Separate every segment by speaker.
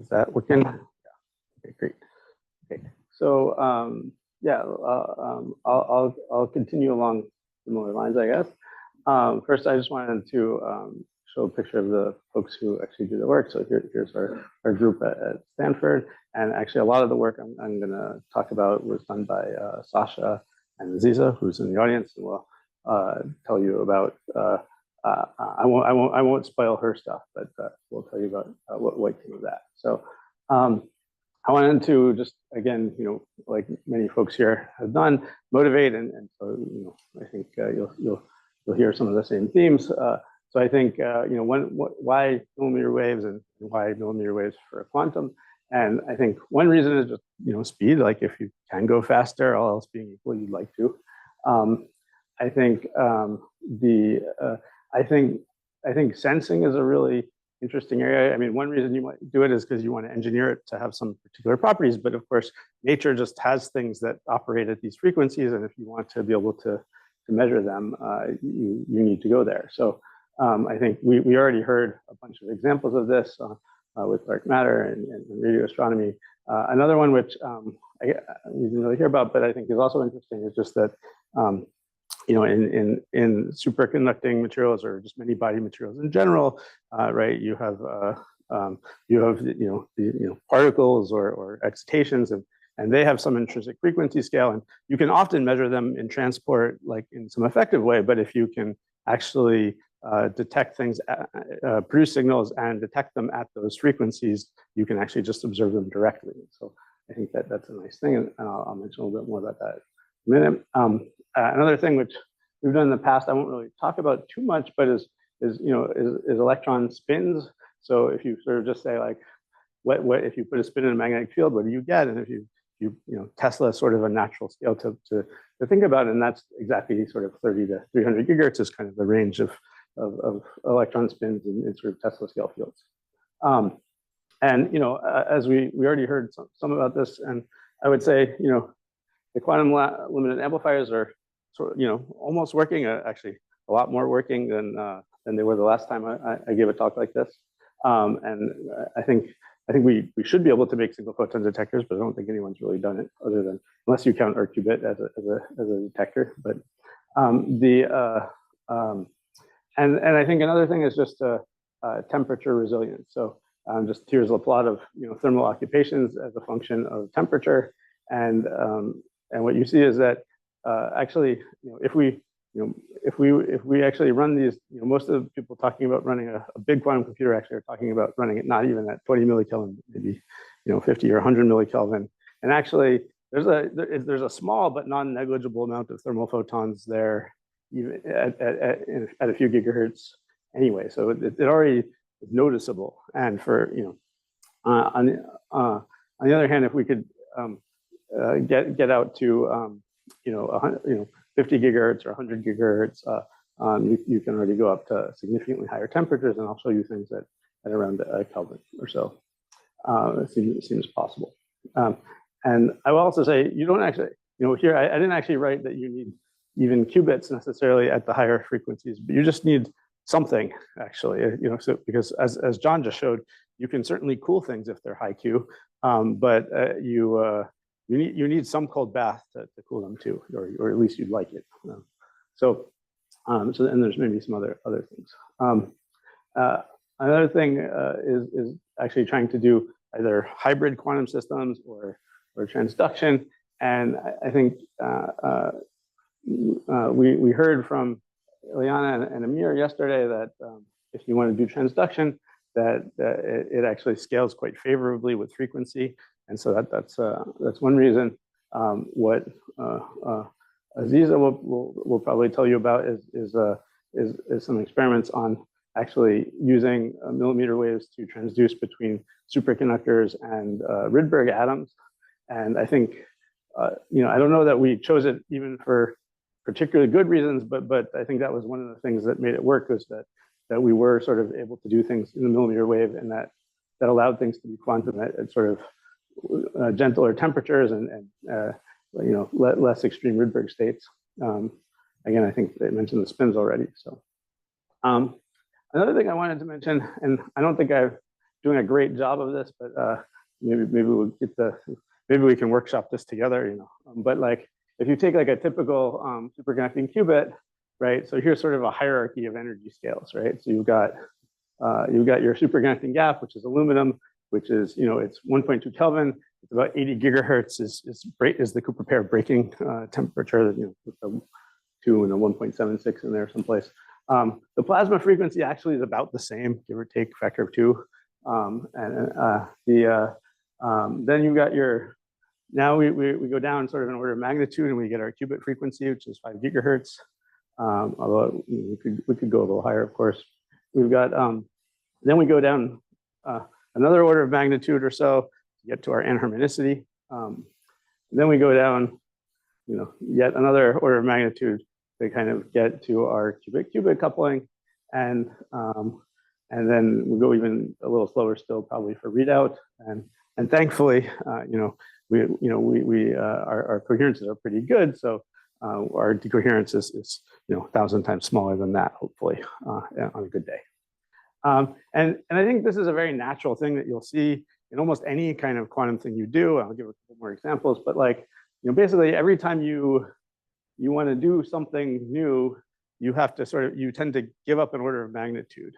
Speaker 1: Is that working? Yeah. Okay, great. Okay, so yeah, I'll continue along similar lines, I guess. First, I just wanted to show a picture of the folks who actually do the work. So here's our group at Stanford, and actually a lot of the work I'm going to talk about was done by Sasha and Aziza, who's in the audience, and we'll tell you about. I won't spoil her stuff, but we'll tell you about what came of that. So I wanted to just, again, like many folks here have done, motivate, and so I think you'll hear some of the same themes. So I think why millimeter waves and why millimeter waves for a quantum, and I think one reason is just speed. Like if you can go faster, all else being equal, you'd like to. I think I think sensing is a really interesting area. I mean, one reason you might do it is because you want to engineer it to have some particular properties, but of course, nature just has things that operate at these frequencies, and if you want to be able to measure them, you need to go there. So I think we already heard a bunch of examples of this with dark matter and radio astronomy. Another one which we didn't really hear about, but I think is also interesting is just that in superconducting materials or just many body materials in general, right? You have particles or excitations, and they have some intrinsic frequency scale, and you can often measure them in transport, like in some effective way. But if you can actually detect things, produce signals, and detect them at those frequencies, you can actually just observe them directly. So I think that's a nice thing, and I'll mention a little bit more about that in a minute. Another thing which we've done in the past, I won't really talk about too much, but is electron spins. So if you sort of just say like, what if you put a spin in a magnetic field, what do you get? And if you Tesla is sort of a natural scale to think about, and that's exactly sort of 30 to 300 gigahertz is kind of the range of electron spins in sort of Tesla scale fields. And as we already heard some about this, and I would say the quantum limited amplifiers are sort of almost working, actually a lot more working than they were the last time I gave a talk like this. And I think we should be able to make single photon detectors, but I don't think anyone's really done it other than, unless you count R-qubit as a detector. But and I think another thing is just temperature resilience. So just here's a plot of thermal occupations as a function of temperature, and what you see is that actually if we actually run these, most of the people talking about running a big quantum computer actually are talking about running it not even at 20 millikelvin, maybe 50 or 100 millikelvin. And actually, there's a small but non-negligible amount of thermal photons there, even at a few gigahertz anyway. So it already is noticeable. And for on the other hand, if we could get out to 50 gigahertz or 100 gigahertz, you can already go up to significantly higher temperatures, and I'll show you things at around Kelvin or so. It seems possible. And I will also say, you don't actually, here I didn't actually write that you need even qubits necessarily at the higher frequencies, but you just need something actually, so because as John just showed, you can certainly cool things if they're high Q, but you need some cold bath to cool them too, or at least you'd like it. So and there's maybe some other things. Another thing is actually trying to do either hybrid quantum systems or transduction, and I think we heard from Ileana and Amir yesterday that if you want to do transduction, that it actually scales quite favorably with frequency. And so that's one reason. What Aziza will probably tell you about is some experiments on actually using millimeter waves to transduce between superconductors and Rydberg atoms. And I think I don't know that we chose it even for particularly good reasons, but I think that was one of the things that made it work, was that we were sort of able to do things in the millimeter wave, and that allowed things to be quantum at sort of gentler temperatures and less extreme Rydberg states. Again, I think they mentioned the spins already. So another thing I wanted to mention, and I don't think I've doing a great job of this, but maybe we'll get maybe we can workshop this together, you know. But like, if you take like a typical superconducting qubit, right? So here's sort of a hierarchy of energy scales, right? So you've got your superconducting gap, which is aluminum, which is, you know, it's 1.2 Kelvin. It's about 80 gigahertz is the Cooper pair breaking temperature, you know, with the 2 and a 1.76 in there someplace. The plasma frequency actually is about the same, give or take factor of 2. Then you've got now we go down sort of in order of magnitude, and we get our qubit frequency, which is 5 gigahertz. Although we could go a little higher, of course. We've got then we go down another order of magnitude or so to get to our anharmonicity. Then we go down, you know, yet another order of magnitude to kind of get to our qubit coupling, and then we go even a little slower still, probably for readout. And thankfully, you know, our coherences are pretty good, so our decoherence is you know 1,000 times smaller than that, hopefully, on a good day. And I think this is a very natural thing that you'll see in almost any kind of quantum thing you do. I'll give a couple more examples, but like, you know, basically every time you want to do something new, you have to you tend to give up an order of magnitude.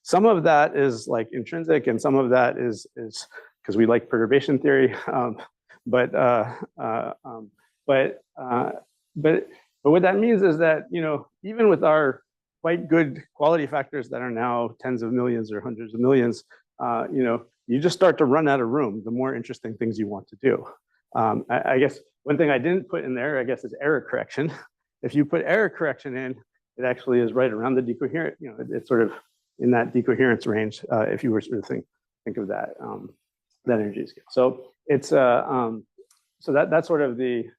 Speaker 1: Some of that is like intrinsic, and some of that is because we like perturbation theory. But what that means is that, you know, even with our quite good quality factors that are now tens of millions or hundreds of millions, you know, you just start to run out of room the more interesting things you want to do. I guess one thing I didn't put in there, I guess, is error correction. If you put error correction in, it actually is right around the decoherent, you know, it's sort of in that decoherence range, if you were to think of that energy scale. So it's so that's sort of the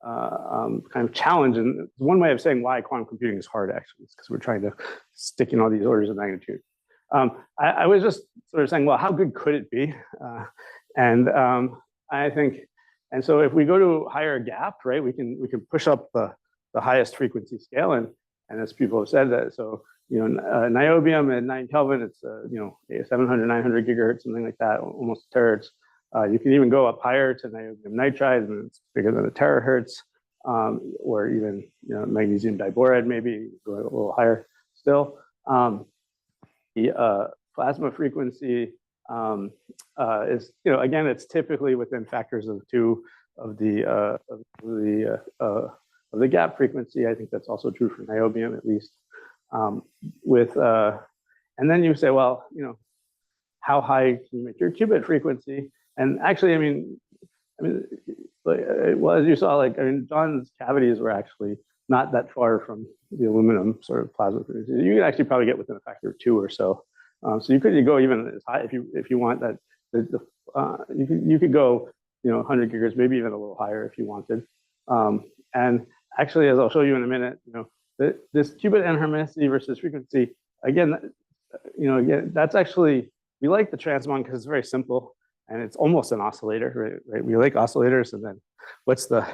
Speaker 1: kind of challenge, and one way of saying why quantum computing is hard, actually, is because we're trying to stick in all these orders of magnitude. I was just sort of saying, well, how good could it be? I think, and so if we go to higher gap, right, we can push up the highest frequency scale, and as people have said that, so you know, niobium at 9 Kelvin, it's you know 700, 900 gigahertz, something like that, almost terahertz. You can even go up higher to niobium nitride, and it's bigger than a terahertz, or even, you know, magnesium diboride, maybe go a little higher still. The plasma frequency is, you know, again, it's typically within factors of 2 of the gap frequency. I think that's also true for niobium, at least. And then you say, well, you know, how high can you make your qubit frequency? And actually, I mean, well, as you saw, like, I mean, John's cavities were actually not that far from the aluminum sort of plasma frequency. You can actually probably get within a factor of 2 or so. So you could go even as high if you want that. You could go, you know, 100 gigahertz, maybe even a little higher if you wanted. And actually, as I'll show you in a minute, you know, this qubit anharmonicity versus frequency, again, you know, again, that's actually, we like the transmon because it's very simple and it's almost an oscillator, right? We like oscillators, and then what's the,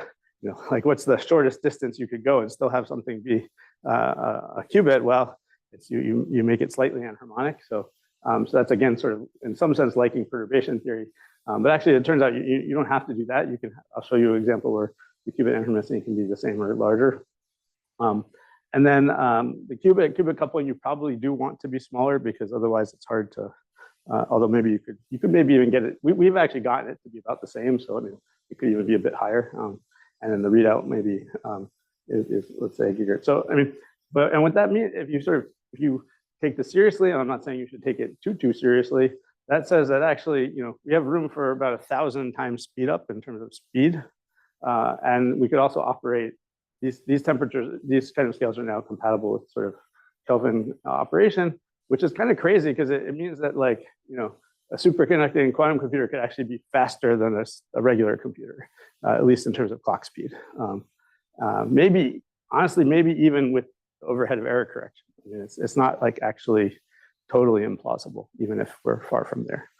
Speaker 1: you know, like what's the shortest distance you could go and still have something be a qubit? Well, it's you make it slightly anharmonic. So so that's, again, sort of in some sense liking perturbation theory. But actually, it turns out you don't have to do that. You can, I'll show you an example where the qubit anharmonicity can be the same or larger. And then the qubit coupling, you probably do want to be smaller, because otherwise it's hard to, although maybe you could maybe even get it. We've actually gotten it to be about the same. So I mean, it could even be a bit higher. And then the readout maybe is let's say a gigahertz. So I mean, and what that means, if you take this seriously, and I'm not saying you should take it too seriously, that says that actually, you know, we have room for about 1,000 times speed up in terms of speed. And we could also operate these temperatures, these kind of scales are now compatible with sort of Kelvin operation, which is kind of crazy because it means that, like, you know, a superconducting quantum computer could actually be faster than a regular computer, at least in terms of clock speed. Maybe, honestly, maybe even with the overhead of error correction. I mean, it's not like actually totally implausible, even if we're far from there.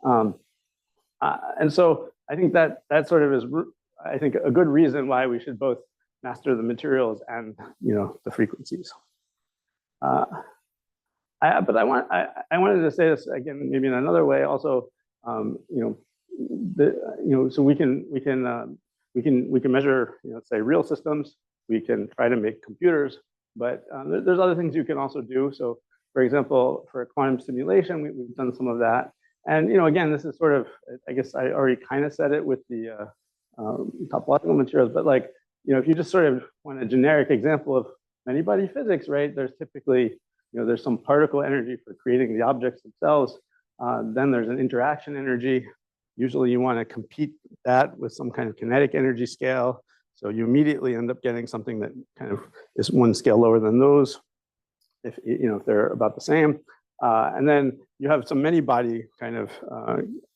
Speaker 1: And so I think that sort of is, I think, a good reason why we should both master the materials and, you know, the frequencies. But I wanted to say this again, maybe in another way. Also, so we can measure, say real systems. We can try to make computers, but there's other things you can also do. So, for example, for quantum simulation, we've done some of that. And again, this is sort of, I guess I already kind of said it with the topological materials, but like, if you just sort of want a generic example of many-body physics, right? There's typically, there's some particle energy for creating the objects themselves. Then there's an interaction energy. Usually you want to compete that with some kind of kinetic energy scale. So you immediately end up getting something that kind of is one scale lower than those, if they're about the same. And then you have some many-body kind of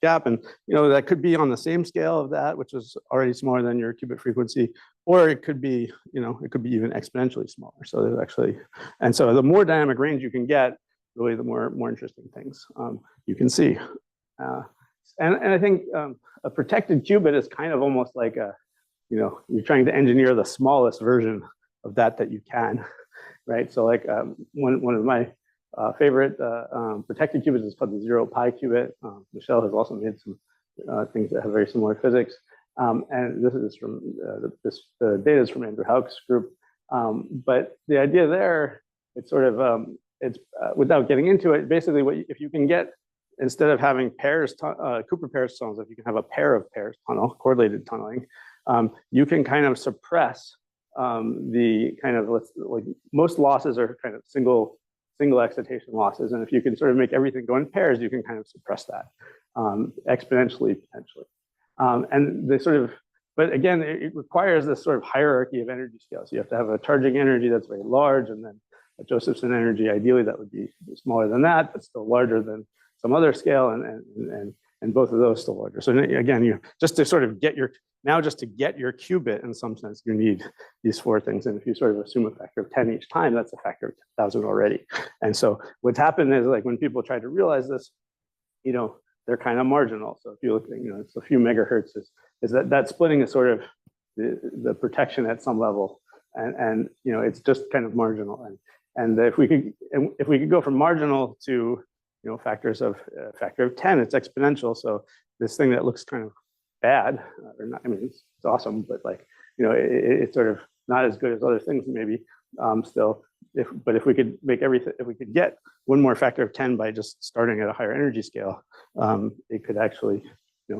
Speaker 1: gap, and that could be on the same scale of that, which is already smaller than your qubit frequency, or it could be, it could be even exponentially smaller. So there's actually, and so the more dynamic range you can get, really the more interesting things you can see. And I think a protected qubit is kind of almost like a, you're trying to engineer the smallest version of that you can, right? So like one of my favorite protected qubits is called the 0-pi qubit. Michelle has also made some things that have very similar physics. And this is from the data is from Andrew Houck's group. But the idea there, it's sort of it's without getting into it, basically if you can get, instead of having pairs, Cooper pairs tunnels, if you can have a pair of pairs tunnel, correlated tunneling, you can kind of suppress the kind of, like most losses are kind of single excitation losses. And if you can sort of make everything go in pairs, you can kind of suppress that exponentially, potentially. And they sort of, but again, it requires this sort of hierarchy of energy scales. You have to have a charging energy that's very large, and then a Josephson energy, ideally that would be smaller than that, but still larger than some other scale, and both of those still larger. So again, just to sort of get your qubit, in some sense, you need these four things. And if you sort of assume a factor of 10 each time, that's a factor of 10,000 already. And so what's happened is, like, when people try to realize this, they're kind of marginal. So if you look, it's a few megahertz is that splitting is sort of the protection at some level, and it's just kind of marginal. And if we could go from marginal to factors of factor of 10, it's exponential. So this thing that looks kind of bad, or not, I mean, it's awesome, but like, it's sort of not as good as other things maybe still. But if we could make everything, if we could get one more factor of 10 by just starting at a higher energy scale, it could actually,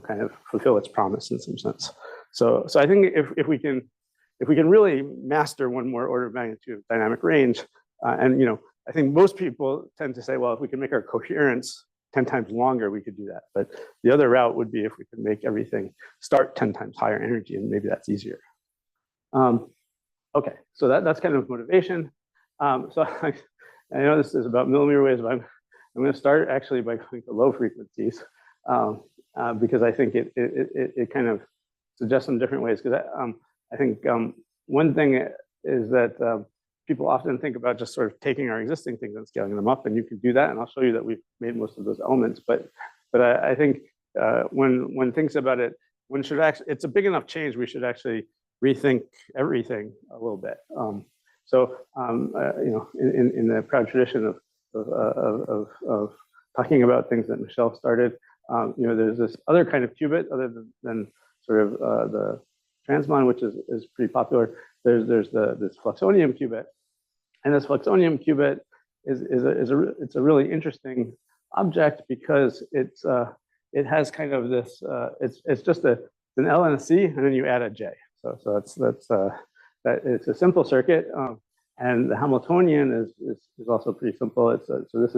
Speaker 1: kind of fulfill its promise in some sense. So I think if we can really master one more order of magnitude of dynamic range, and I think most people tend to say, well, if we can make our coherence 10 times longer, we could do that. But the other route would be if we could make everything start 10 times higher energy, and maybe that's easier. Okay, so that's kind of motivation. So I know this is about millimeter waves, but I'm going to start actually by going to low frequencies, because I think it kind of suggests some different ways. Because I think one thing is that people often think about just sort of taking our existing things and scaling them up, and you can do that, and I'll show you that we've made most of those elements. But I think when one thinks about it, one should actually, it's a big enough change, we should actually rethink everything a little bit. So in the proud tradition of talking about things that Michelle started, there's this other kind of qubit other than sort of the transmon, which is pretty popular. There's this fluxonium qubit, and this fluxonium qubit it's a really interesting object because it has kind of this it's just an L and a C, and then you add a J. So it's a simple circuit, and the Hamiltonian is also pretty simple. So this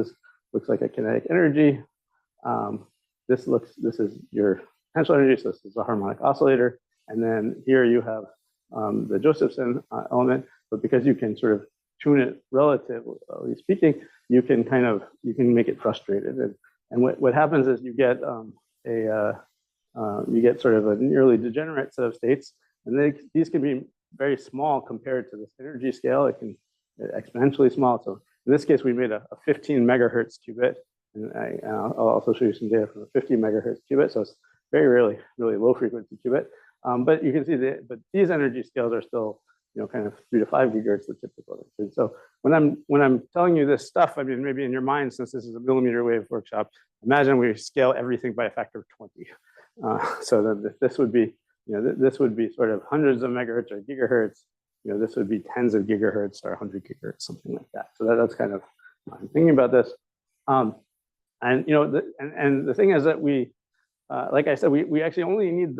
Speaker 1: looks like a kinetic energy. This is your potential energy. So this is a harmonic oscillator, and then here you have the Josephson element. But because you can sort of tune it relatively speaking, you can make it frustrated. And what happens is you get you get sort of a nearly degenerate set of states, and these can be very small compared to this energy scale. It can exponentially small. So in this case, we made a 15 megahertz qubit, and I'll also show you some data from a 50 megahertz qubit. So it's very really low frequency qubit. But you can see but these energy scales are still kind of 3 to 5 gigahertz, the typical. And so when I'm telling you this stuff, I mean, maybe in your mind, since this is a millimeter wave workshop, imagine we scale everything by a factor of 20. So then this would be, this would be sort of hundreds of megahertz or gigahertz. This would be tens of gigahertz or 100 gigahertz, something like that. So that's kind of I'm thinking about this. And the thing is that we, like I said, we actually only need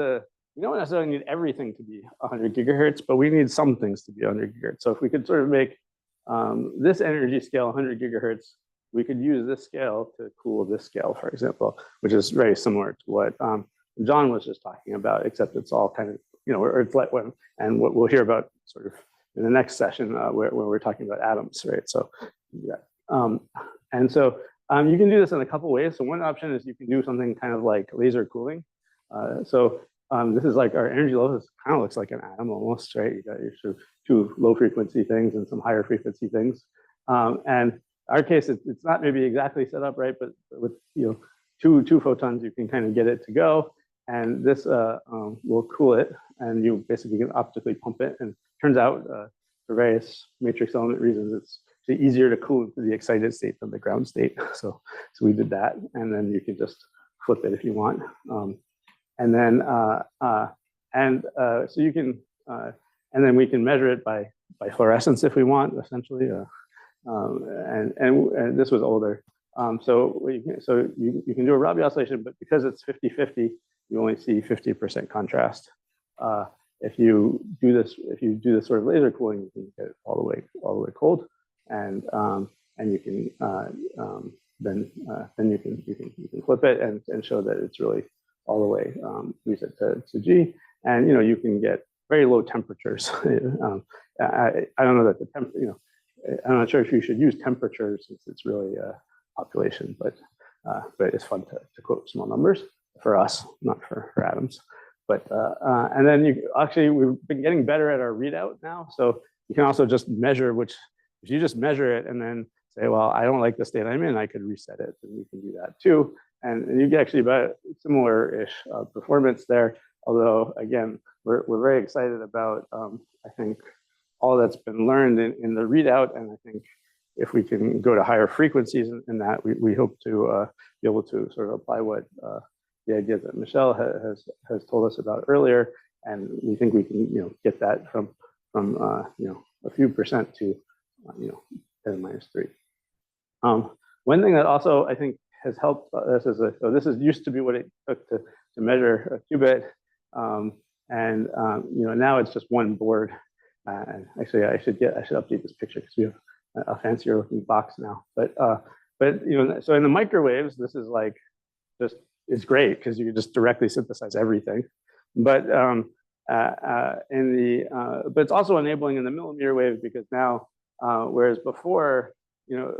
Speaker 1: we don't necessarily need everything to be 100 gigahertz, but we need some things to be 100 gigahertz. So if we could sort of make this energy scale 100 gigahertz, we could use this scale to cool this scale, for example, which is very similar to what John was just talking about, except it's all kind of, or it's like and what we'll hear about sort of in the next session where we're talking about atoms, right? So, yeah. And so you can do this in a couple ways. So one option is you can do something kind of like laser cooling. This is like our energy level. This kind of looks like an atom almost, right? You got your sort of 2 low frequency things and some higher frequency things. And in our case, it's not maybe exactly set up right, but with two photons, you can kind of get it to go. And this will cool it, and you basically can optically pump it. And it turns out, for various matrix element reasons, it's easier to cool into the excited state than the ground state. So we did that, and then you can just flip it if you want. And then so you can, and then we can measure it by fluorescence if we want, essentially. And this was older. So you can do a Rabi oscillation, but because it's 50-50, you only see 50% contrast. If you do this sort of laser cooling, you can get it all the way cold, and you can then you can flip it and show that it's really all the way reset to G, and you can get very low temperatures. I don't know that the I'm not sure if you should use temperature since it's really a population, but it's fun to quote small numbers for us, not for atoms. But and then we've been getting better at our readout now, so you can also just measure if you just measure it and then say, well, I don't like the state I'm in, I could reset it, and you can do that too. And you get actually about similar-ish performance there. Although again, we're very excited about I think all that's been learned in the readout, and I think if we can go to higher frequencies in that, we hope to be able to sort of apply what the ideas that Michelle has told us about earlier, and we think we can get that from a few percent to 10⁻3. One thing that also I think has helped us is so this used to be what it took to measure a qubit, and now it's just one board. And actually, I should update this picture because we have a fancier looking box now. But so in the microwaves, this is like it's great because you can just directly synthesize everything. But but it's also enabling in the millimeter wave, because now whereas before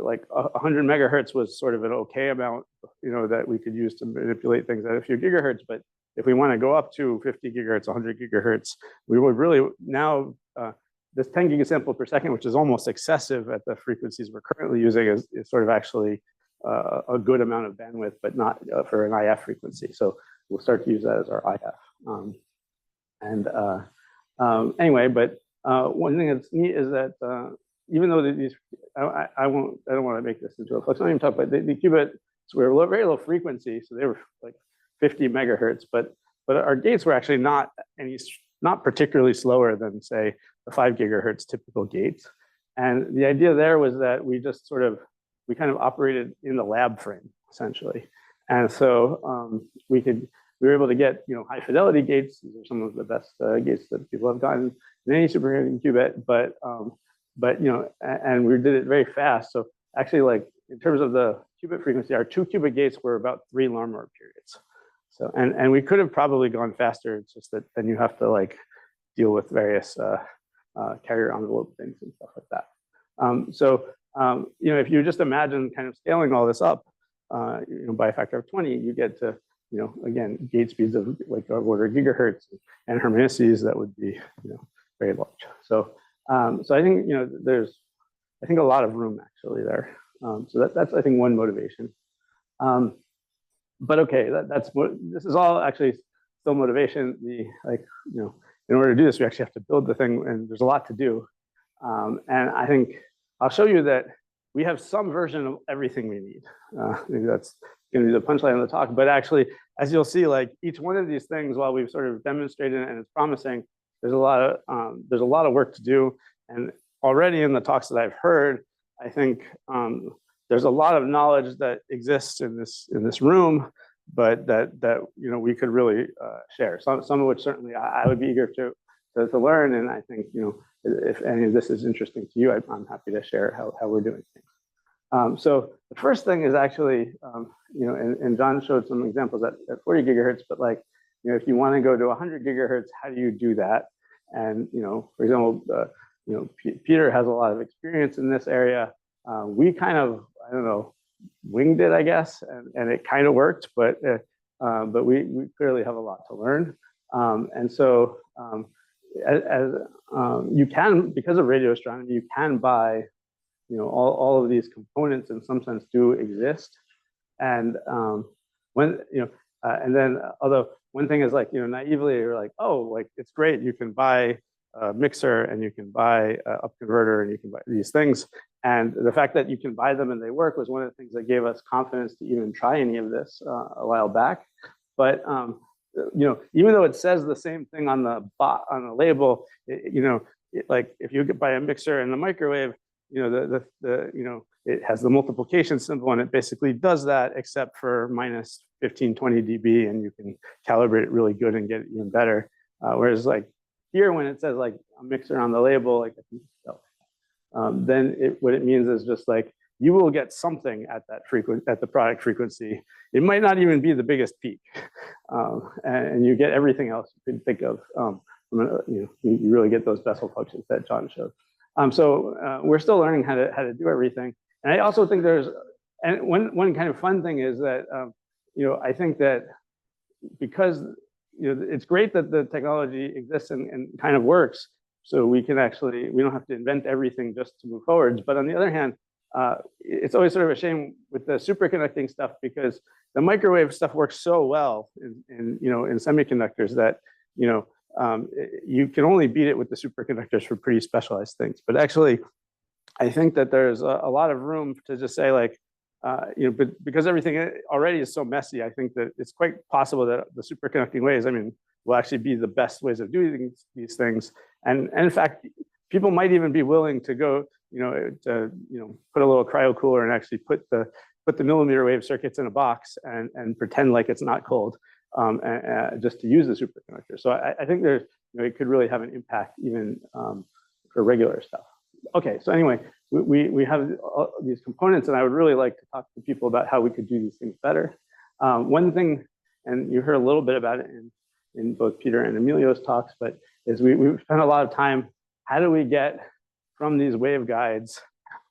Speaker 1: like 100 megahertz was sort of an okay amount that we could use to manipulate things at a few gigahertz, but if we want to go up to 50 gigahertz, 100 gigahertz, we would really now this 10 gigasample per second, which is almost excessive at the frequencies we're currently using, is sort of actually a good amount of bandwidth, but not for an IF frequency. So we'll start to use that as our IF. Anyway, but one thing that's neat is that even though these, I don't want to make this into a flux. I don't even talk about the qubits were very low frequency, so they were like 50 megahertz, but our gates were actually not particularly slower than, say, the 5 gigahertz typical gates. And the idea there was that we kind of operated in the lab frame essentially, and so we were able to get high fidelity gates. These are some of the best gates that people have gotten in any superconducting qubit, but and we did it very fast. So actually, like in terms of the qubit frequency, our 2 qubit gates were about 3 Larmor periods. So and we could have probably gone faster. It's just that then you have to like deal with various carrier envelope things and stuff like that. If you just imagine kind of scaling all this up, by a factor of 20, you get to again gate speeds of like order gigahertz, and harmonicities that would be very large. So I think there's a lot of room actually there. So that's I think one motivation. But okay, that's what this is all actually still motivation. in order to do this, we actually have to build the thing, and there's a lot to do. And I think I'll show you that we have some version of everything we need. Maybe that's going to be the punchline of the talk. But actually, as you'll see, like each one of these things, while we've sort of demonstrated and it's promising, there's a lot of work to do. And already in the talks that I've heard, I think there's a lot of knowledge that exists in this room, but that we could really share. Some of which certainly I would be eager to learn. And I think if any of this is interesting to you, I'm happy to share how we're doing things. So the first thing is actually, and John showed some examples at 40 gigahertz, but like, if you want to go to 100 gigahertz, how do you do that? And, for example, Peter has a lot of experience in this area. We kind of, I don't know, winged it, I guess, and it kind of worked, but we clearly have a lot to learn. And so as you can, because of radio astronomy, you can buy, all of these components in some sense do exist. And and then although one thing is like, naively you're like, oh, like it's great, you can buy a mixer and you can buy a up converter and you can buy these things. And the fact that you can buy them and they work was one of the things that gave us confidence to even try any of this a while back. But even though it says the same thing on the label, like if you could buy a mixer and the microwave, it has the multiplication symbol and it basically does that except for minus 15, 20 dB, and you can calibrate it really good and get it even better. Whereas like here, when it says like a mixer on the label, like then what it means is just like you will get something at the product frequency. It might not even be the biggest peak, and you get everything else you could think of. You really get those Bessel functions that John showed. So we're still learning how to do everything. And I also think and one kind of fun thing is that I think that because it's great that the technology exists and kind of works, so we don't have to invent everything just to move forwards. But on the other hand, it's always sort of a shame with the superconducting stuff, because the microwave stuff works so well in semiconductors that you can only beat it with the superconductors for pretty specialized things. But actually, I think that there's a lot of room to just say like, but because everything already is so messy, I think that it's quite possible that the superconducting ways, will actually be the best ways of doing these things. And in fact, people might even be willing to go, to put a little cryo cooler and actually put the millimeter wave circuits in a box and pretend like it's not cold, just to use the superconductor. So I think there's, it could really have an impact even for regular stuff. Okay, so anyway, we have these components, and I would really like to talk to people about how we could do these things better. One thing, and you heard a little bit about it in both Peter and Emilio's talks, but is we've spent a lot of time, how do we get from these waveguides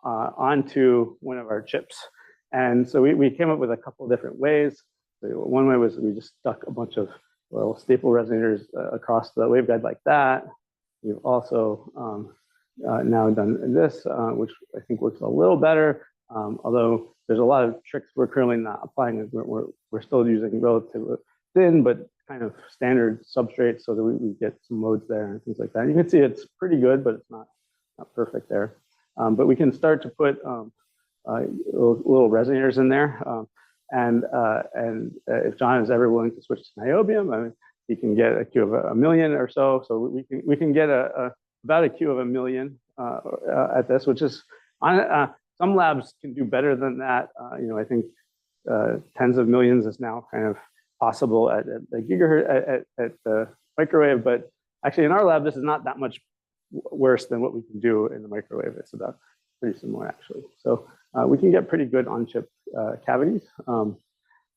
Speaker 1: onto one of our chips? And so we came up with a couple of different ways. One way was we just stuck a bunch of staple resonators across the waveguide like that. We've also now done this, which I think works a little better, although there's a lot of tricks we're currently not applying. We're still using relatively thin but kind of standard substrates so that we get some modes there and things like that. You can see it's pretty good, but it's not perfect there. But we can start to put little resonators in there. And if John is ever willing to switch to niobium, he can get a Q of 1 million or so. So we can get about a Q of 1 million at this, which is some labs can do better than that. I think tens of millions is now kind of possible at the gigahertz at the microwave, but actually in our lab this is not that much worse than what we can do in the microwave. It's about pretty similar actually. So we can get pretty good on-chip cavities,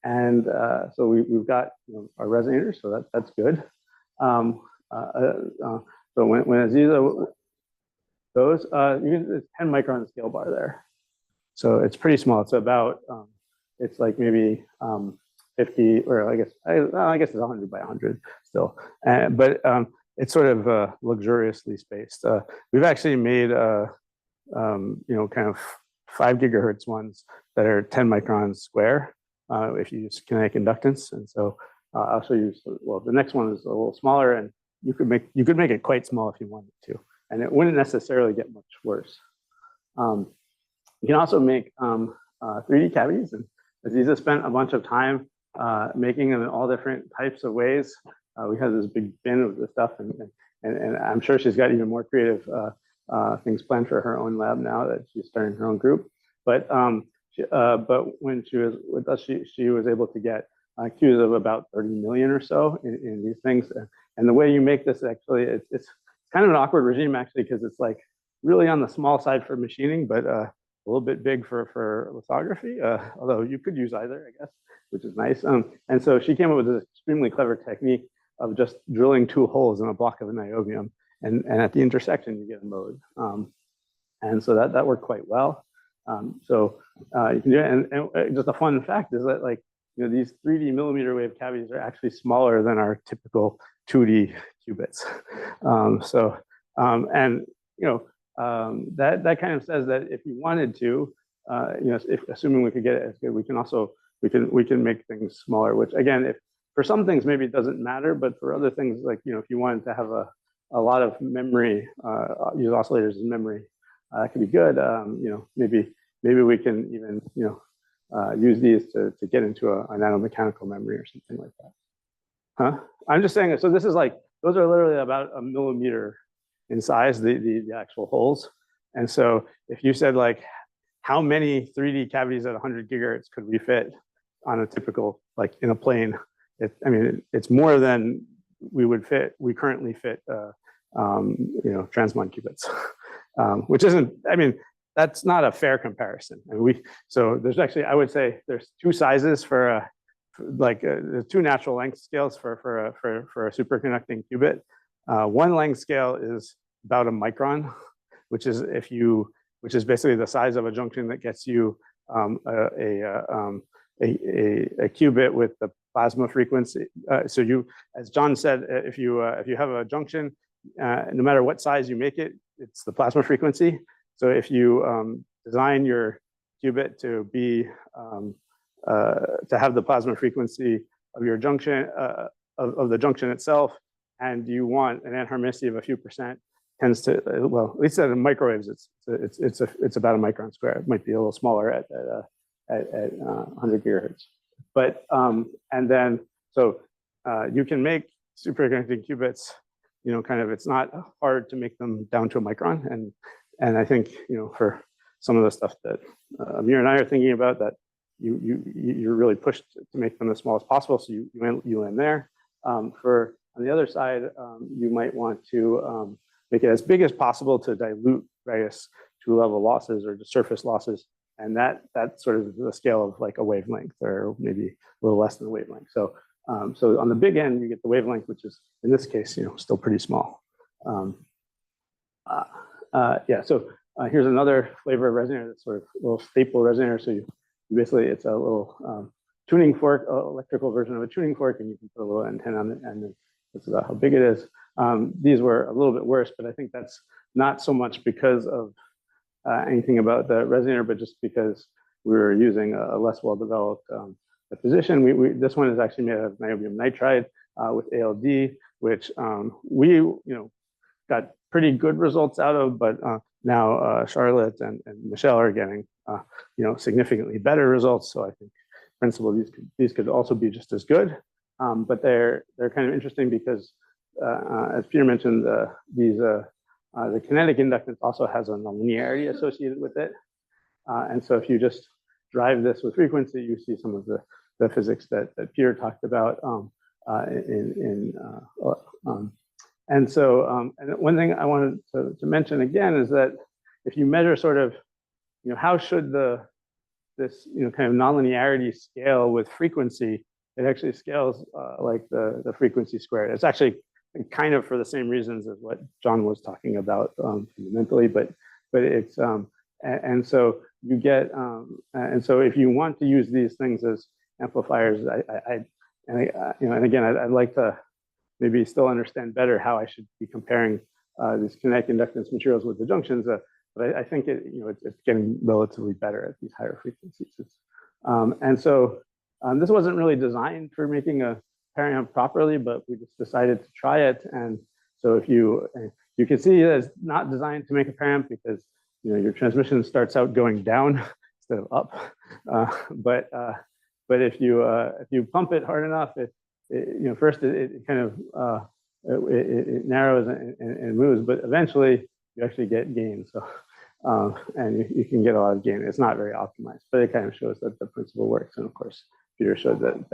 Speaker 1: and so we've got our resonators, so that's good. So when Aziza goes, it's 10 micron scale bar there, so it's pretty small. It's about it's like maybe 50, or I guess it's 100 by 100 still, but it's sort of luxuriously spaced. We've actually made kind of 5 gigahertz ones that are 10 microns square if you use kinetic inductance. And so I'll show you. Well, the next one is a little smaller, and you could make it quite small if you wanted to, and it wouldn't necessarily get much worse. You can also make 3D cavities, and Aziza spent a bunch of time making them in all different types of ways. We have this big bin of the stuff, and I'm sure she's got even more creative things planned for her own lab now that she's starting her own group. But when she was with us, she was able to get Qs of about 30 million or so in these things. And the way you make this, actually, it's kind of an awkward regime, actually, because it's like really on the small side for machining, but a little bit big for lithography, although you could use either, I guess, which is nice. And so she came up with this extremely clever technique of just drilling 2 holes in a block of niobium, and at the intersection you get a mode. And so that worked quite well. So you can do it. And just a fun fact is that, like, you know, these 3D millimeter wave cavities are actually smaller than our typical 2D qubits. And you know, that kind of says that if you wanted to, you know, assuming we could get it as good, we can also we can make things smaller. Which, again, if for some things maybe it doesn't matter, but for other things, like, you know, if you wanted to have a lot of memory, use oscillators as memory, that could be good. You know, maybe we can even, you know, use these to get into a nanomechanical memory or something like that. Huh? I'm just saying, so this is like, those are literally about a millimeter in size, the actual holes. And so if you said, like, how many 3D cavities at 100 gigahertz could we fit on a typical, like, in a plane? I mean, it's more than we currently fit, you know, transmon qubits, which isn't, I mean, that's not a fair comparison. I mean, so there's actually, I would say there's 2 sizes for there's 2 natural length scales for a superconducting qubit. One length scale is about a micron, which is basically the size of a junction that gets you a qubit with the plasma frequency. So you, as John said, if you have a junction, no matter what size you make it, it's the plasma frequency. So if you design your qubit to be to have the plasma frequency of your junction of the junction itself, and you want an anharmony of a few percent, tends to, well, at least at microwaves, it's about a micron square. It might be a little smaller at 100 gigahertz. But and then so you can make superconducting qubits. You know, kind of, it's not hard to make them down to a micron, and I think, you know, for some of the stuff that Amir and I are thinking about, that you're really pushed to make them as small as possible. So you land there. For on the other side, you might want to make it as big as possible to dilute various 2-level losses or just surface losses, and that's sort of the scale of like a wavelength, or maybe a little less than a wavelength. So so on the big end, you get the wavelength, which is in this case, you know, still pretty small. Yeah. So here's another flavor of resonator that's sort of a little staple resonator. So you basically, it's a little tuning fork, electrical version of a tuning fork, and you can put a little antenna on it, and then that's about how big it is. These were a little bit worse, but I think that's not so much because of anything about the resonator, but just because we were using a less well-developed deposition. This one is actually made of niobium nitride with ALD, which we, you know, got pretty good results out of, but now Charlotte and Michelle are getting, you know, significantly better results. So I think, in principle, these could also be just as good, but they're kind of interesting because, as Peter mentioned, the kinetic inductance also has a nonlinearity associated with it, and so if you just drive this with frequency, you see some of the physics that Peter talked about. And so, and one thing I wanted to mention again is that if you measure sort of, you know, how should this, you know, kind of nonlinearity scale with frequency, it actually scales like the frequency squared. It's actually kind of for the same reasons as what John was talking about fundamentally, but it's and so you get and so if you want to use these things as amplifiers, you know, and again, I'd like to maybe still understand better how I should be comparing these kinetic inductance materials with the junctions. But I think you know, it's getting relatively better at these higher frequencies. And so this wasn't really designed for making a pairing up properly, but we just decided to try it. And So if you can see that it's not designed to make a paramp because your transmission starts out going down instead of up. But if you pump it hard enough, first it kind of it narrows and moves, but eventually you actually get gain. So and you can get a lot of gain. It's not very optimized, but it kind of shows that the principle works. And of course, Peter showed that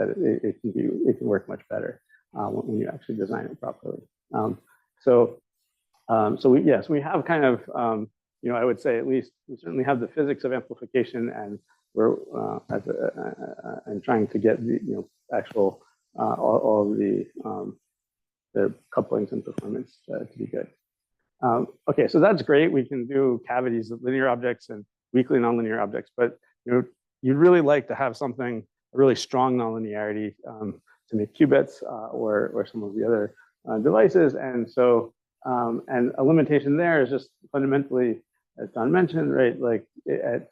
Speaker 1: it can work much better when you actually design it properly. So we have kind of I would say at least we certainly have the physics of amplification, and we're and trying to get the actual all the couplings and performance to be good. Okay, so that's great. We can do cavities of linear objects and weakly nonlinear objects, but you'd really like to have something really strong nonlinearity to make qubits or some of the other devices. And so and a limitation there is just fundamentally, as John mentioned, right? Like if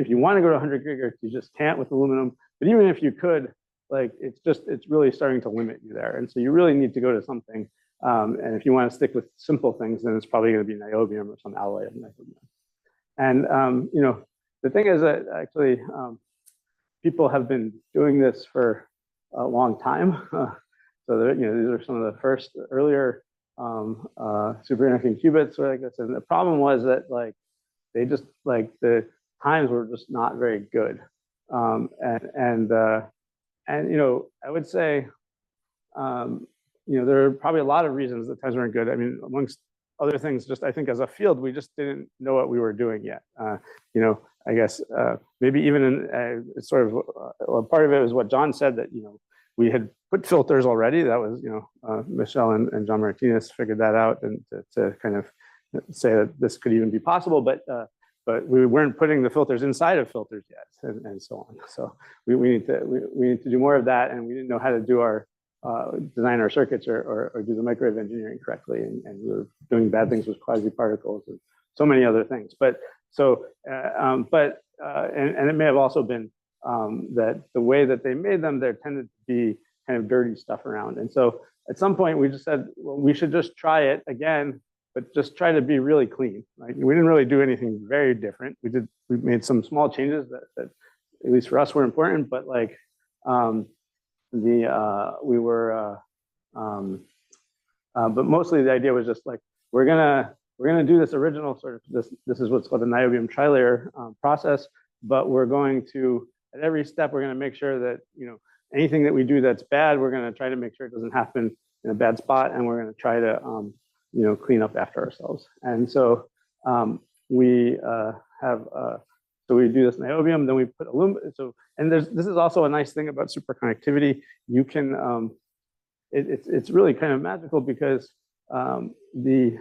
Speaker 1: you want to go to 100 gigahertz, you just can't with aluminum. But even if you could, like it's really starting to limit you there. And so you really need to go to something. And if you want to stick with simple things, then it's probably going to be niobium or some alloy of niobium. And the thing is that actually people have been doing this for a long time. So these are some of the first earlier superconducting qubits or like this. And the problem was that they just the times were just not very good. And I would say there are probably a lot of reasons that times weren't good. I mean, amongst other things, just I think as a field, we just didn't know what we were doing yet. I guess maybe even in sort of part of it was what John said, that we had put filters already. That was Michelle and John Martinez figured that out, and to kind of say that this could even be possible, but we weren't putting the filters inside of filters yet, and so on. So we need to do more of that, and we didn't know how to do our design our circuits or do the microwave engineering correctly, and we were doing bad things with quasi-particles and so many other things. But and it may have also been that the way that they made them, there tended to be kind of dirty stuff around. And so at some point we just said, well, we should just try it again, but just try to be really clean. Like we didn't really do anything very different. We made some small changes that at least for us were important, but but mostly the idea was just like, we're gonna do this original sort of this is what's called the niobium trilayer process, but we're going to, at every step, we're going to make sure that anything that we do that's bad, we're going to try to make sure it doesn't happen in a bad spot, and we're going to try to clean up after ourselves. And so we do this niobium, then we put aluminum. So, and this is also a nice thing about superconductivity. You can it's really kind of magical because the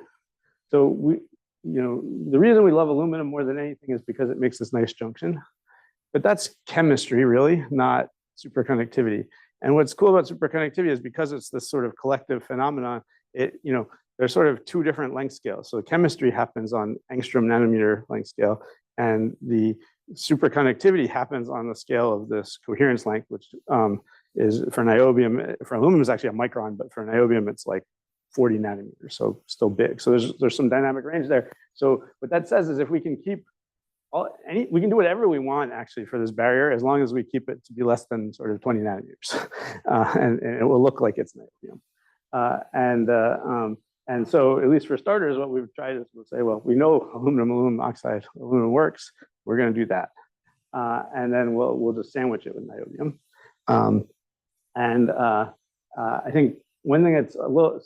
Speaker 1: reason we love aluminum more than anything is because it makes this nice junction. But that's chemistry, really, not superconductivity. And what's cool about superconductivity is because it's this sort of collective phenomenon, there's sort of two different length scales. So the chemistry happens on angstrom nanometer length scale, and the superconductivity happens on the scale of this coherence length, which is for niobium. For aluminum is actually a micron, but for niobium it's like 40 nanometers, so still big. So there's some dynamic range there. So what that says is if we can keep we can do whatever we want actually for this barrier, as long as we keep it to be less than sort of 20 nanometers, and it will look like it's niobium. And so at least for starters, what we've tried is we'll say, well, we know aluminum oxide, aluminum works. We're going to do that, and then we'll just sandwich it with niobium. I think one thing that's a little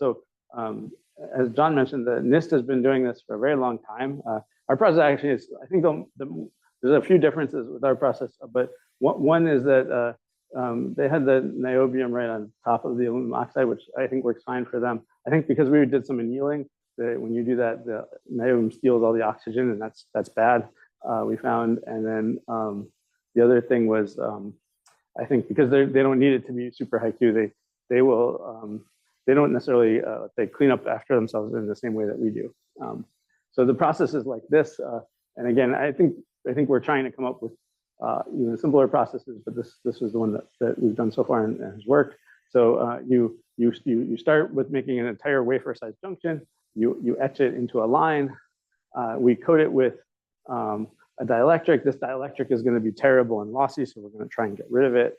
Speaker 1: as John mentioned, the NIST has been doing this for a very long time. Our process actually is, I think there's a few differences with our process, but one is that they had the niobium right on top of the aluminum oxide, which I think works fine for them. I think because we did some annealing, when you do that, the niobium steals all the oxygen, and that's bad, we found. And then the other thing was, I think because they don't need it to be super high Q, they don't necessarily they clean up after themselves in the same way that we do. So the process is like this, and again, I think we're trying to come up with even simpler processes, but this was the one that we've done so far and has worked. So you you start with making an entire wafer-sized junction. You etch it into a line. We coat it with a dielectric. This dielectric is going to be terrible and lossy, so we're going to try and get rid of it.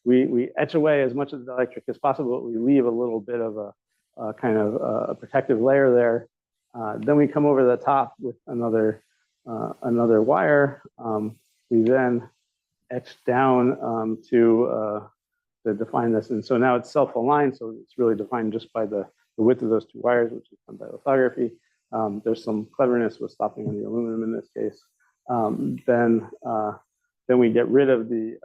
Speaker 1: We etch away as much of the dielectric as possible, but we leave a little bit of a kind of a protective layer there. Then we come over the top with another wire. We then etch down to define this, and so now it's self-aligned, so it's really defined just by the width of those two wires, which is done by lithography. There's some cleverness with stopping on the aluminum in this case. Then we get rid of the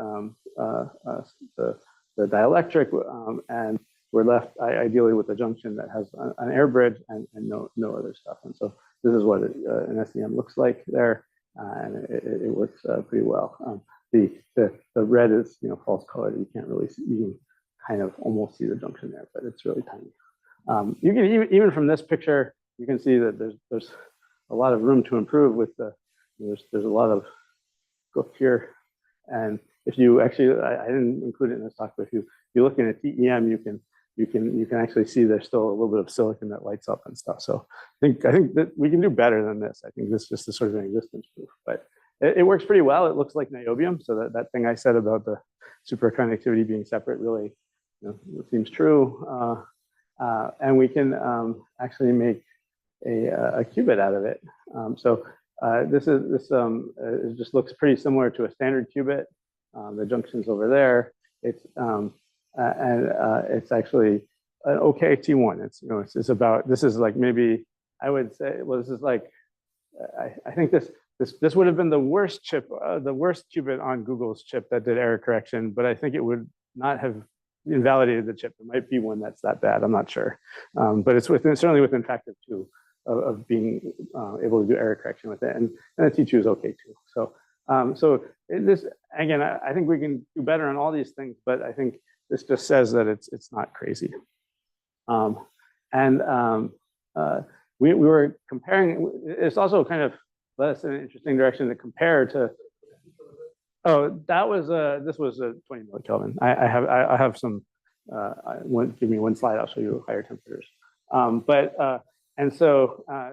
Speaker 1: dielectric, and we're left ideally with a junction that has an air bridge and no other stuff. And so this is what an SEM looks like there, and it works pretty well. The red is false colored. You can't really see, you can kind of almost see the junction there, but it's really tiny. You can even from this picture, you can see that there's a lot of room to improve with there's a lot of goof here. And if you actually, I didn't include it in this talk, but if you're looking at TEM, you can actually see there's still a little bit of silicon that lights up and stuff. So I think that we can do better than this. I think this is just a sort of an existence proof, but it works pretty well. It looks like niobium, so that thing I said about the superconductivity being separate really seems true. And we can actually make a qubit out of it. It just looks pretty similar to a standard qubit. The junction's over there. It's actually an okay T1. It's about, this is like, maybe I would say, well, this is like, I think this would have been the worst chip, the worst qubit on Google's chip that did error correction, but I think it would not have invalidated the chip. There might be one that's that bad, I'm not sure. But it's certainly within factor 2 of being able to do error correction with it. And the T2 is okay too. So this, again, I think we can do better on all these things, but I think this just says that it's not crazy. We were comparing, it's also kind of led us in an interesting direction to compare to, oh, that was, this was a 20 millikelvin. I have some, give me one slide, I'll show you higher temperatures. So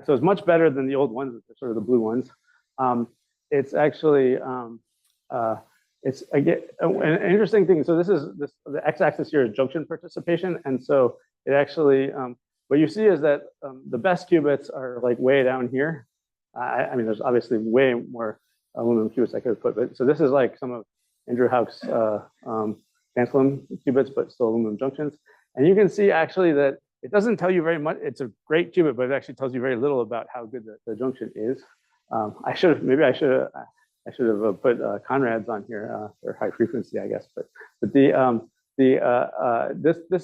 Speaker 1: it's much better than the old ones, sort of the blue ones. It's actually, it's again, an interesting thing. So the x-axis here is junction participation. And so it actually, what you see is that the best qubits are like way down here. I mean, there's obviously way more aluminum qubits I could have put, but so this is like some of Andrew Houck's tantalum qubits, but still aluminum junctions. And you can see actually that it doesn't tell you very much. It's a great qubit, but it actually tells you very little about how good the junction is. I should have put Conrad's on here for high frequency, I guess. But this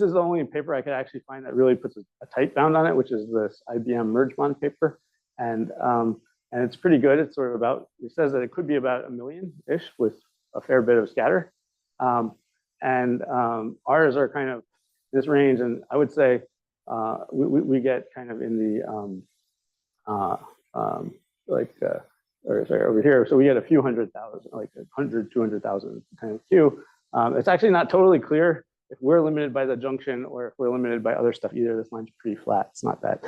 Speaker 1: is the only paper I could actually find that really puts a tight bound on it, which is this IBM merge bond paper, and it's pretty good. It's sort of about, it says that it could be about 1 million-ish with a fair bit of scatter, and ours are kind of this range, and I would say we get kind of in the over here. So we get a few 100,000, like 100, 200,000 kind of Q. It's actually not totally clear if we're limited by the junction or if we're limited by other stuff either. This line's pretty flat. It's not that.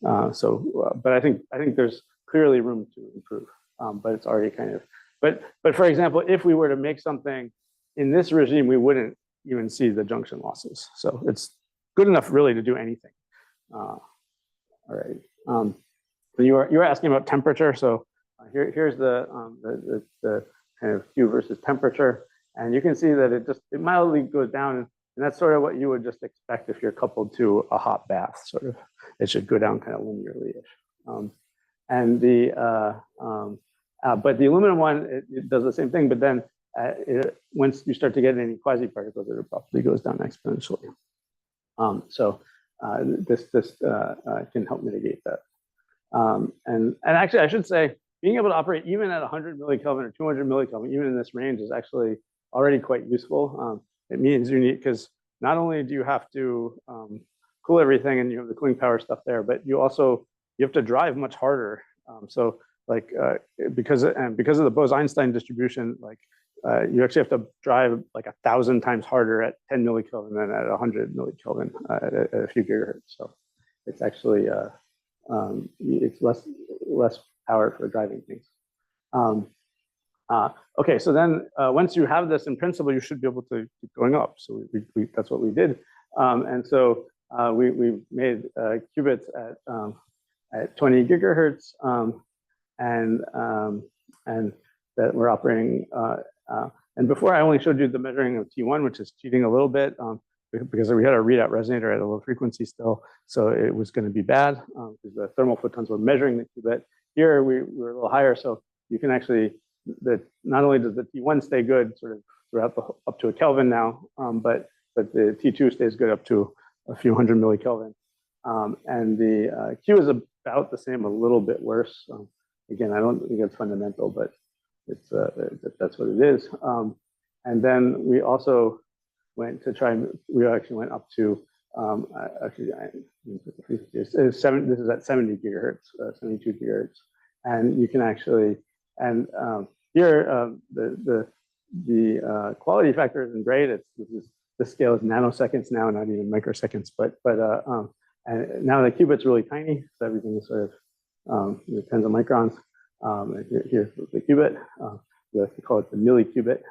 Speaker 1: But I think there's clearly room to improve. But it's already kind of. But for example, if we were to make something in this regime, we wouldn't even see the junction losses. So it's good enough really to do anything. All right. You were asking about temperature. So here's the kind of Q versus temperature, and you can see that it mildly goes down, and that's sort of what you would just expect if you're coupled to a hot bath. Sort of, it should go down kind of linearly-ish. But the aluminum one, it does the same thing, but then once you start to get any quasi-particles, it abruptly goes down exponentially. This can help mitigate that. And actually, I should say, being able to operate even at 100 millikelvin or 200 millikelvin, even in this range, is actually already quite useful. It means you need, because not only do you have to cool everything and you have the cooling power stuff there, but you have to drive much harder. So like because of the Bose-Einstein distribution, like you actually have to drive like 1,000 times harder at 10 millikelvin than at 100 millikelvin at a few gigahertz. So it's actually it's less power for driving things. Okay, so then once you have this in principle, you should be able to keep going up. So that's what we did, and so we made qubits at 20 gigahertz, and that we're operating. And before I only showed you the measuring of T1, which is cheating a little bit because we had a readout resonator at a low frequency still, so it was going to be bad because the thermal photons were measuring the qubit. Here we were a little higher, so you can actually not only does the T1 stay good sort of throughout up to a Kelvin now, but the T2 stays good up to a few hundred millikelvin, and the Q is about the same, a little bit worse. Again, I don't think it's fundamental, but it's that's what it is. And then we also went to try. We actually went up to this is at 70 gigahertz, 72 gigahertz, and you can actually here the quality factor isn't great. This scale is nanoseconds now, not even microseconds. But and now the qubit's really tiny, so everything is sort of tens of microns. Here's the qubit. We like to call it the milliqubit.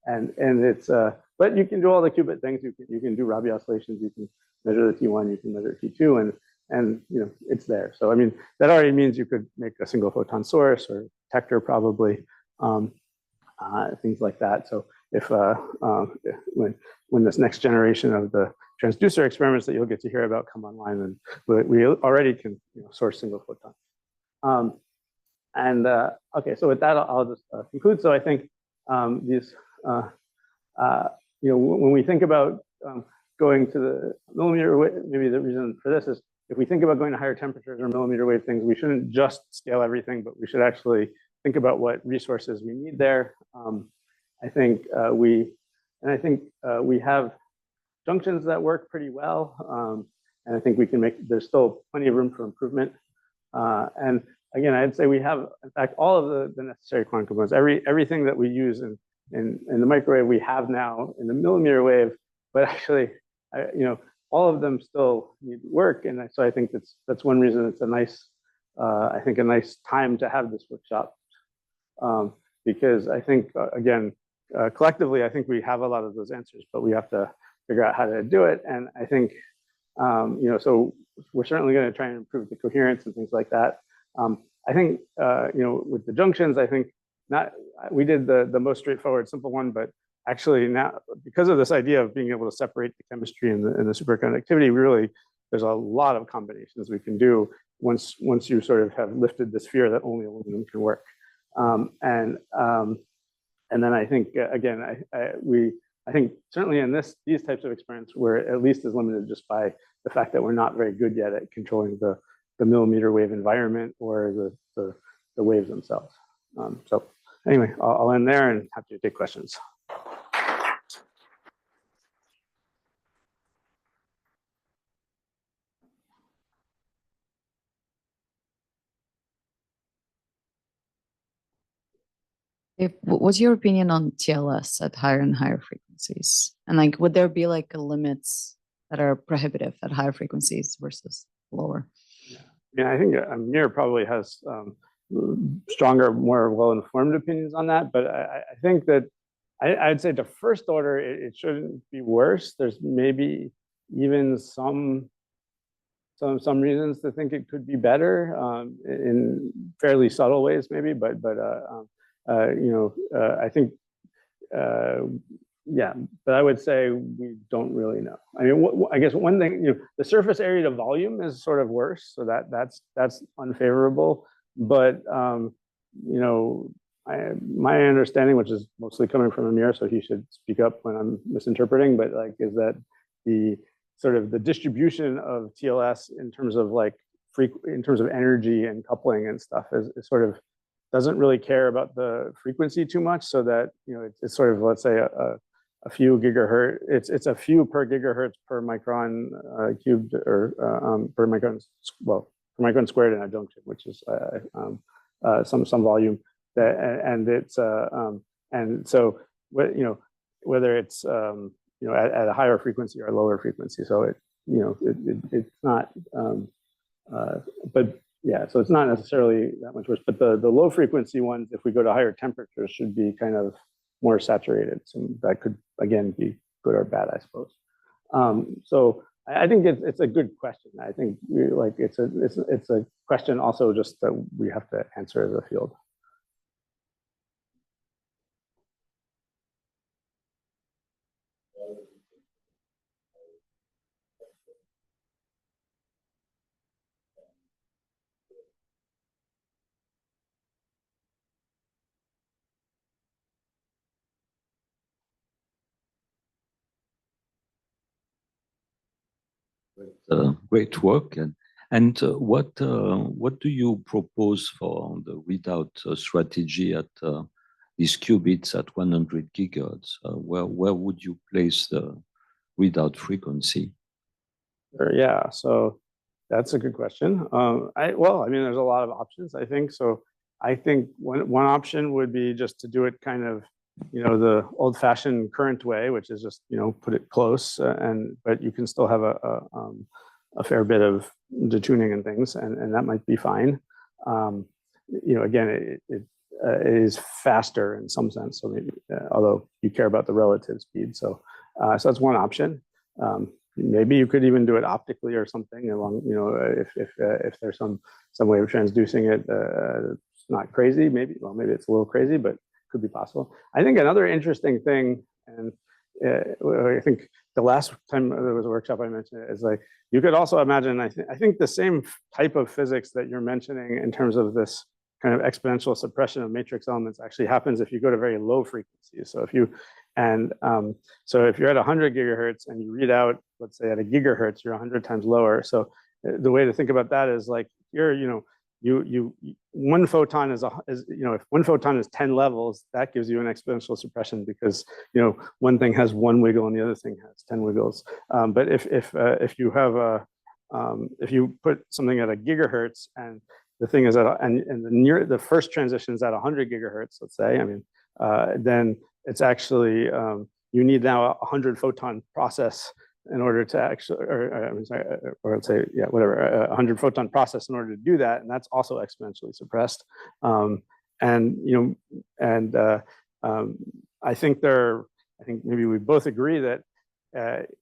Speaker 1: And it's but you can do all the qubit things. You can do Rabi oscillations. You can measure the T1. You can measure T2, and it's there. So I mean that already means you could make a single photon source or detector probably, things like that. So if when this next generation of the transducer experiments that you'll get to hear about come online, then we already can source single photons. Okay, so with that, I'll just conclude. So I think these, when we think about going to the millimeter wave, maybe the reason for this is if we think about going to higher temperatures or millimeter wave things, we shouldn't just scale everything, but we should actually think about what resources we need there. I think we have junctions that work pretty well, and I think we can there's still plenty of room for improvement. And again, I'd say we have, in fact, all of the necessary quantum components. Everything that we use in the microwave we have now in the millimeter wave, but actually, all of them still need work. And so I think that's one reason it's a nice, I think a nice time to have this workshop, because I think again, collectively, I think we have a lot of those answers, but we have to figure out how to do it. And I think, so we're certainly going to try and improve the coherence and things like that. I think, with the junctions, I think we did the most straightforward, simple one, but actually now, because of this idea of being able to separate the chemistry and the superconductivity, there's a lot of combinations we can do once you sort of have lifted this fear that only aluminum can work. And then I think, again, I think certainly in these types of experiments, we're at least as limited just by the fact that we're not very good yet at controlling the millimeter wave environment or the waves themselves. So anyway, I'll end there and happy to take questions.
Speaker 2: What's your opinion on TLS at higher and higher frequencies? And would there be limits that are prohibitive at higher frequencies versus lower?
Speaker 1: Yeah, I think Amir probably has stronger, more well-informed opinions on that. But I think that I'd say the first order, it shouldn't be worse. There's maybe even some reasons to think it could be better in fairly subtle ways, maybe. But I think, yeah. But I would say we don't really know. I mean, I guess one thing, the surface area to volume is sort of worse, so that's unfavorable. But my understanding, which is mostly coming from Amir, so he should speak up when I'm misinterpreting, but is that the sort of the distribution of TLS in terms of in terms of energy and coupling and stuff is sort of doesn't really care about the frequency too much, so that it's sort of, let's say, a few gigahertz. It's a few per gigahertz per micron cubed, or per micron, well, per micron squared in a junction, which is some volume. And it's And so, whether it's at a higher frequency or a lower frequency. So it's not, but yeah, so it's not necessarily that much worse. But the low frequency ones, if we go to higher temperatures, should be kind of more saturated. So that could again be good or bad, I suppose. So I think it's a good question. I think it's a question also just that we have to answer as a field.
Speaker 3: Great work. And what do you propose for the readout strategy at these qubits at 100 gigahertz? Where would you place the readout frequency?
Speaker 1: Yeah, so that's a good question. I mean, there's a lot of options, I think. So I think one option would be just to do it kind of, the old-fashioned current way, which is just, put it close, but you can still have a fair bit of detuning and things, and that might be fine. Again, it is faster in some sense, so maybe, although you care about the relative speed. So that's one option. Maybe you could even do it optically or something along, if there's some way of transducing it. It's not crazy, maybe it's a little crazy, but could be possible. I think another interesting thing, and I think the last time there was a workshop I mentioned, is like you could also imagine, I think the same type of physics that you're mentioning in terms of this kind of exponential suppression of matrix elements actually happens if you go to very low frequencies. So if you're at 100 gigahertz and you read out, let's say at a gigahertz, you're 100 times lower. So the way to think about that is like one photon if one photon is 10 levels, that gives you an exponential suppression because one thing has one wiggle and the other thing has 10 wiggles. But if you put something at a gigahertz and the thing is the first transition is at 100 gigahertz, let's say, then it's actually you need now a 100 photon process in order to actually, or let's say, yeah, whatever, a 100 photon process in order to do that, and that's also exponentially suppressed. I think maybe we both agree that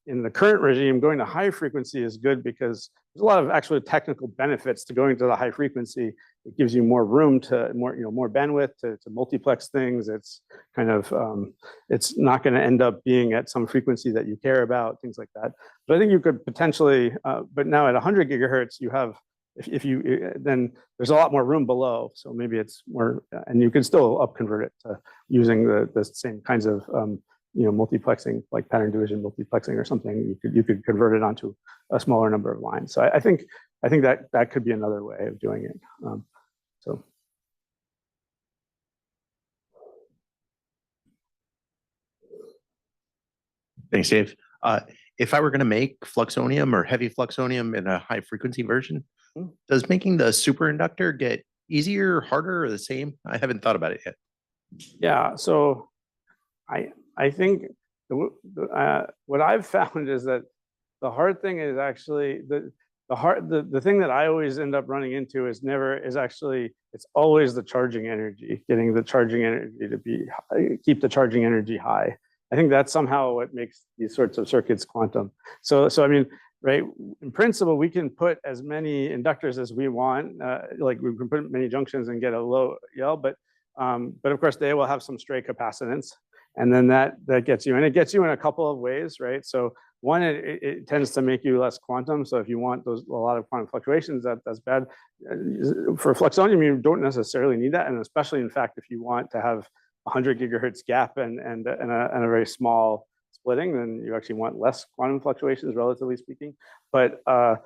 Speaker 1: in the current regime, going to high frequency is good because there's a lot of actually technical benefits to going to the high frequency. It gives you more room to more bandwidth to multiplex things. It's kind of it's not going to end up being at some frequency that you care about, things like that. But I think you could potentially, but now at 100 gigahertz, you have then there's a lot more room below. So maybe it's more, and you can still upconvert it to using the same kinds of multiplexing, like pattern division multiplexing or something. You could convert it onto a smaller number of lines. So I think that could be another way of doing it. So.
Speaker 4: Thanks, Dave. If I were going to make fluxonium or heavy fluxonium in a high frequency version, does making the superconductor get easier, harder, or the same? I haven't thought about it yet.
Speaker 1: Yeah, so I think what I've found is that the hard thing is actually the thing that I always end up running into is it's always the charging energy, getting the charging energy to keep the charging energy high. I think that's somehow what makes these sorts of circuits quantum. So I mean, right, in principle, we can put as many inductors as we want, like we can put many junctions and get a low EL, but of course they will have some stray capacitance, and then that gets you, and it gets you in a couple of ways, right? So one, it tends to make you less quantum. So if you want a lot of quantum fluctuations, that's bad. For fluxonium, you don't necessarily need that, and especially in fact, if you want to have 100 gigahertz gap and a very small splitting, then you actually want less quantum fluctuations, relatively speaking. But I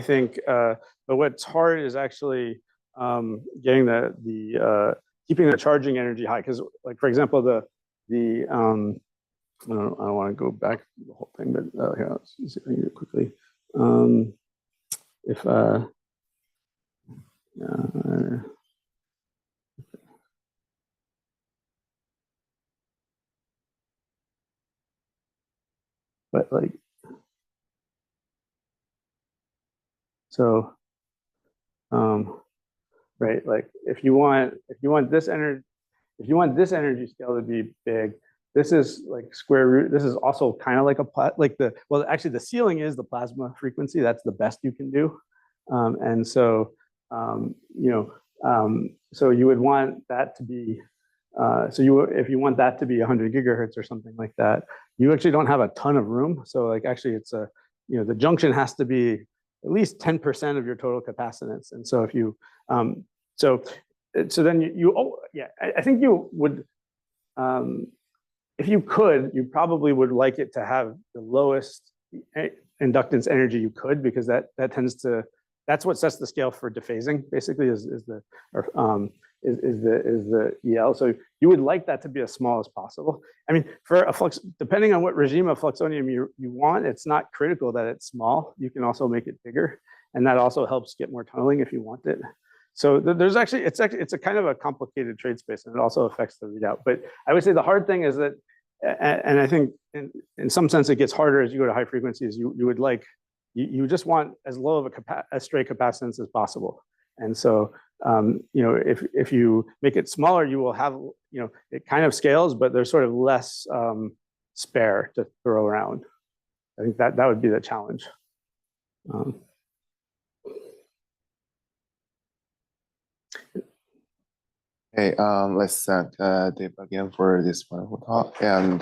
Speaker 1: think, but what's hard is actually getting keeping the charging energy high. Because, like for example, I don't want to go back to the whole thing, but here, let's see if I can do it quickly. but like, so, right, like if you want this energy scale to be big, this is like square root. This is also kind of like actually the ceiling is the plasma frequency. That's the best you can do. And so, so you would want that to be, if you want that to be 100 gigahertz or something like that, you actually don't have a ton of room. So like actually it's the junction has to be at least 10% of your total capacitance. And so if you, so then I think you would, if you could, you probably would like it to have the lowest inductance energy you could, because that's what sets the scale for dephasing. Basically, is the EL. So you would like that to be as small as possible. I mean, for a flux, depending on what regime of fluxonium you want, it's not critical that it's small. You can also make it bigger, and that also helps get more tunneling if you want it. So there's actually it's a kind of a complicated trade space, and it also affects the readout. But I would say the hard thing is that, and I think in some sense it gets harder as you go to high frequencies. You would like, you just want as low of a stray capacitance as possible. And so if you make it smaller, you will have, it kind of scales, but there's sort of less spare to throw around. I think that would be the challenge.
Speaker 5: Hey, let's thank Dave again for this wonderful talk, and